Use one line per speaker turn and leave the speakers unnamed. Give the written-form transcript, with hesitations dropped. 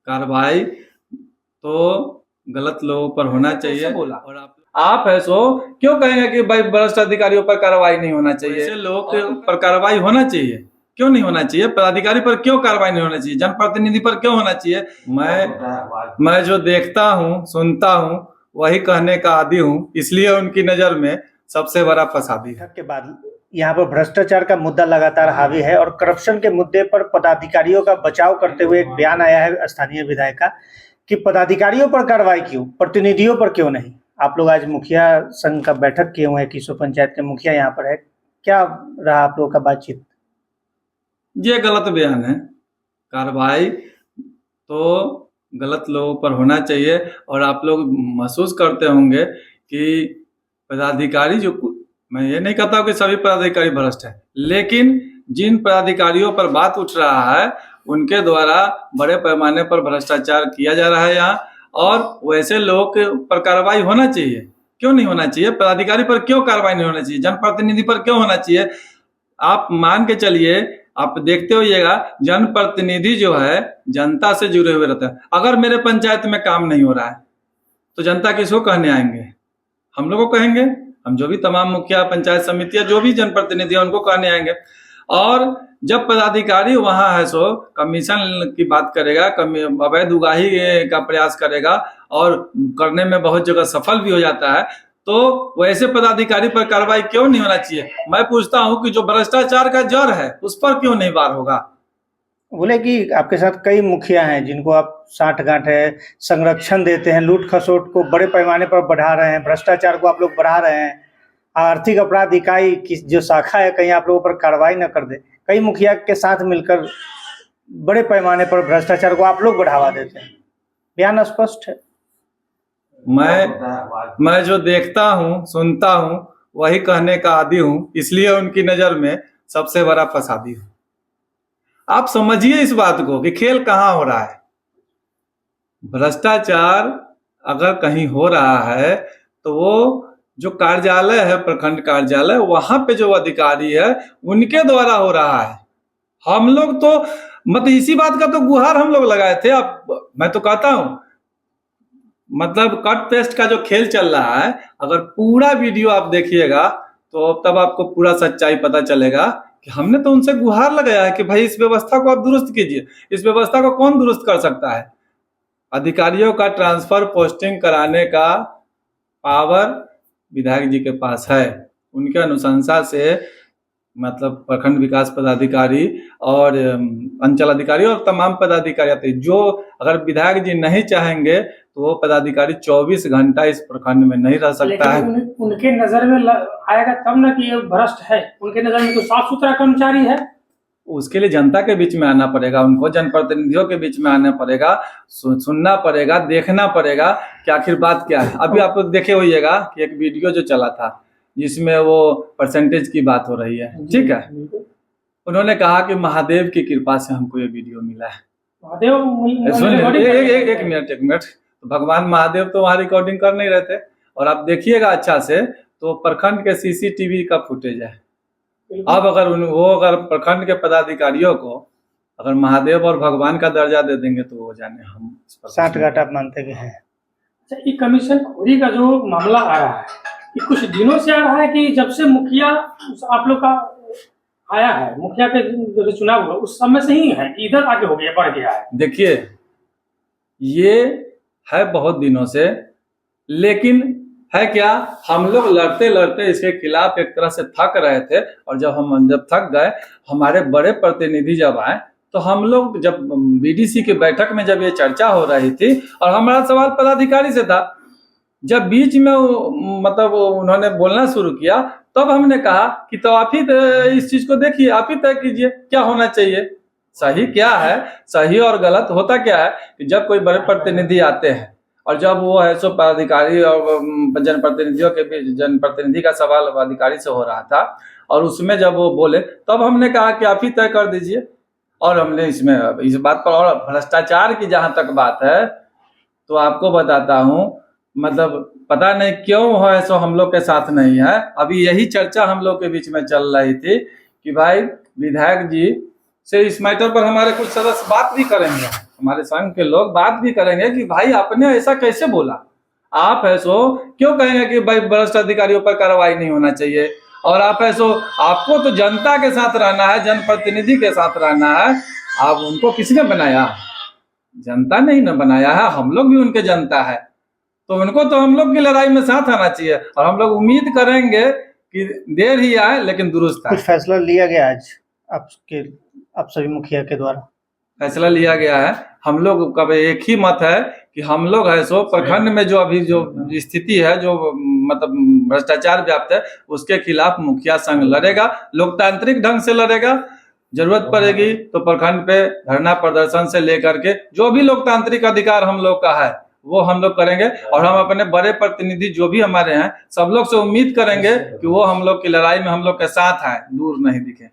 कार्रवाई तो गलत लोगों पर होना चाहिए। बोला और आप है सो क्यों कहेंगे कि भाई भ्रष्ट अधिकारियों पर कार्रवाई नहीं होना चाहिए? ऐसे लोगों के पर कार्रवाई होना चाहिए, क्यों नहीं होना चाहिए? पदाधिकारी पर क्यों कार्रवाई नहीं होना चाहिए? जनप्रतिनिधि पर क्यों होना चाहिए? मैं जो देखता हूँ सुनता हूँ वही कहने का आदी हूँ, इसलिए उनकी नजर में सबसे बड़ा फसादी है।
के बाद यहाँ पर भ्रष्टाचार का मुद्दा लगातार हावी है और करप्शन के मुद्दे पर पदाधिकारियों का बचाव करते हुए एक बयान आया है स्थानीय विधायक का कि पदाधिकारियों पर कार्रवाई क्यों, प्रतिनिधियों पर क्यों नहीं। आप लोग आज मुखिया संघ का बैठक किए हुए हैं, किशोर पंचायत के मुखिया यहाँ पर है, क्या रहा आप लोगों का बातचीत?
ये गलत बयान है। कार्रवाई तो गलत लोगों पर होना चाहिए और आप लोग महसूस करते होंगे कि पदाधिकारी मैं ये नहीं कहता हूँ कि सभी पदाधिकारी भ्रष्ट हैं, लेकिन जिन पदाधिकारियों पर बात उठ रहा है उनके द्वारा बड़े पैमाने पर भ्रष्टाचार किया जा रहा है यहाँ, और वैसे लोगों के पर कार्रवाई होना चाहिए। क्यों नहीं होना चाहिए? पदाधिकारी पर क्यों कार्रवाई नहीं होना चाहिए? जनप्रतिनिधि पर क्यों होना चाहिए? आप मान के चलिए, आप देखते होइएगा, जनप्रतिनिधि जो है जनता से जुड़े हुए रहते हैं। अगर मेरे पंचायत में काम नहीं हो रहा है तो जनता किसको कहने आएंगे? हम लोग को कहेंगे। हम जो भी तमाम मुखिया पंचायत समितियां जो भी जनप्रतिनिधि उनको कहने आएंगे। और जब पदाधिकारी वहां है सो कमीशन की बात करेगा, अवैध उगाही का प्रयास करेगा और करने में बहुत जगह सफल भी हो जाता है, तो वैसे पदाधिकारी पर कार्रवाई क्यों नहीं होना चाहिए? मैं पूछता हूं कि जो भ्रष्टाचार का जड़ है उस पर क्यों नहीं वार होगा?
बोले कि आपके साथ कई मुखिया हैं जिनको आप साठ-गांठ है, संरक्षण देते हैं, लूट खसोट को बड़े पैमाने पर बढ़ा रहे हैं, भ्रष्टाचार को आप लोग बढ़ा रहे हैं, आर्थिक अपराध इकाई की जो शाखा है कहीं आप लोगों पर कार्रवाई न कर दे। कई मुखिया के साथ मिलकर बड़े पैमाने पर भ्रष्टाचार को आप लोग बढ़ावा देते हैं, बयान स्पष्ट है।
मैं जो देखता हूँ सुनता हूँ वही कहने का आदी हूँ, इसलिए उनकी नजर में सबसे बड़ा फसादी हूँ। आप समझिए इस बात को कि खेल कहाँ हो रहा है। भ्रष्टाचार अगर कहीं हो रहा है तो वो जो कार्यालय है, प्रखंड कार्यालय, वहां पे जो अधिकारी है उनके द्वारा हो रहा है। हम लोग तो मतलब इसी बात का तो गुहार हम लोग लगाए थे। मैं तो कहता हूँ, मतलब कट पेस्ट का जो खेल चल रहा है, अगर पूरा वीडियो आप देखिएगा तो तब आपको पूरा सच्चाई पता चलेगा कि हमने तो उनसे गुहार लगाया है कि भाई इस व्यवस्था को आप दुरुस्त कीजिए। इस व्यवस्था को कौन दुरुस्त कर सकता है? अधिकारियों का ट्रांसफर पोस्टिंग कराने का पावर विधायक जी के पास है। उनके अनुशंसा से मतलब प्रखंड विकास पदाधिकारी और अंचल अधिकारी और तमाम पदाधिकारी आते हैं। जो अगर विधायक जी नहीं चाहेंगे तो वो पदाधिकारी 24 घंटा इस प्रखंड में नहीं रह सकता है।
उनके नजर में आएगा तब ना कि ये भ्रष्ट है। उनके नजर में तो साफ सुथरा कर्मचारी है।
उसके लिए जनता के बीच में आना पड़ेगा, उनको जनप्रतिनिधियों के बीच में आना पड़ेगा, सुनना पड़ेगा, देखना पड़ेगा कि आखिर बात क्या है। अभी आप लोग देखे होइएगा कि एक वीडियो जो चला था जिसमें वो परसेंटेज की बात हो रही है, ठीक है। उन्होंने कहा कि महादेव की कृपा से हमको ये वीडियो मिला है। एक मिनट, भगवान महादेव तो वहाँ रिकॉर्डिंग कर नहीं रहे थे। और आप देखिएगा अच्छा से तो प्रखंड के सीसीटीवी का फुटेज है। अब अगर प्रखंड के पदाधिकारियों को अगर महादेव और भगवान का दर्जा दे देंगे तो वो जाने हम
60 आप मानते हैं।
अच्छा, ये कमीशन खोरी का जो मामला आ रहा है ये कुछ दिनों से आ रहा है कि जब से मुखिया आप लोग का आया है, मुखिया के जो चुनाव हुआ उस समय से ही है, इधर आगे हो गया, बढ़ गया है?
देखिए, ये है बहुत दिनों से, लेकिन है क्या, हम लोग लड़ते लड़ते इसके खिलाफ एक तरह से थक रहे थे। और जब थक गए, हमारे बड़े प्रतिनिधि जब आए तो हम लोग जब बीडीसी की बैठक में जब ये चर्चा हो रही थी और हमारा सवाल पदाधिकारी से था, जब बीच में मतलब उन्होंने बोलना शुरू किया तब हमने कहा कि तो आप ही इस चीज को देखिए, आप ही तय कीजिए क्या होना चाहिए, सही क्या है, सही और गलत होता क्या है। कि जब कोई बड़े प्रतिनिधि आते हैं और जब वो है सो पदाधिकारी और जनप्रतिनिधियों के बीच, जनप्रतिनिधि का सवाल अधिकारी से हो रहा था और उसमें जब वो बोले तब हमने कहा कि आप ही तय कर दीजिए। और हमने इसमें इस बात पर, और भ्रष्टाचार की जहां तक बात है तो आपको बताता हूं, मतलब पता नहीं क्यों है सो हम लोग के साथ नहीं है। अभी यही चर्चा हम लोग के बीच में चल रही थी कि भाई विधायक जी से इस मैटर पर हमारे कुछ सदस्य बात भी करेंगे। हमारे संघ के लोग बात भी करेंगे कि भाई आपने ऐसा कैसे बोला, आप ऐसो क्यों कहेंगे कि भाई भ्रष्ट अधिकारियों पर कार्रवाई नहीं होना चाहिए। और आप ऐसो, आपको तो जनता के साथ रहना है, जनप्रतिनिधि के साथ रहना है। आप उनको किसने बनाया? जनता नहीं ना बनाया है, हम लोग भी उनके जनता है, तो उनको तो हम लोग की लड़ाई में साथ आना चाहिए। और हम लोग उम्मीद करेंगे कि देर ही आए लेकिन दुरुस्त आए।
कुछ फैसला लिया गया आज आप सभी मुखिया के द्वारा?
फैसला लिया गया है, हम लोग का एक ही मत है कि हम लोग है सो प्रखंड में जो अभी जो स्थिति है, जो मतलब भ्रष्टाचार व्याप्त है, उसके खिलाफ मुखिया संघ लड़ेगा, लोकतांत्रिक ढंग से लड़ेगा। जरूरत पड़ेगी तो प्रखंड पे धरना प्रदर्शन से लेकर के जो भी लोकतांत्रिक अधिकार हम लोग का है वो हम लोग करेंगे। और हम अपने बड़े प्रतिनिधि जो भी हमारे हैं, सब लोग से उम्मीद करेंगे कि वो हम लोग की लड़ाई में हम लोग के साथ आए, दूर नहीं दिखे।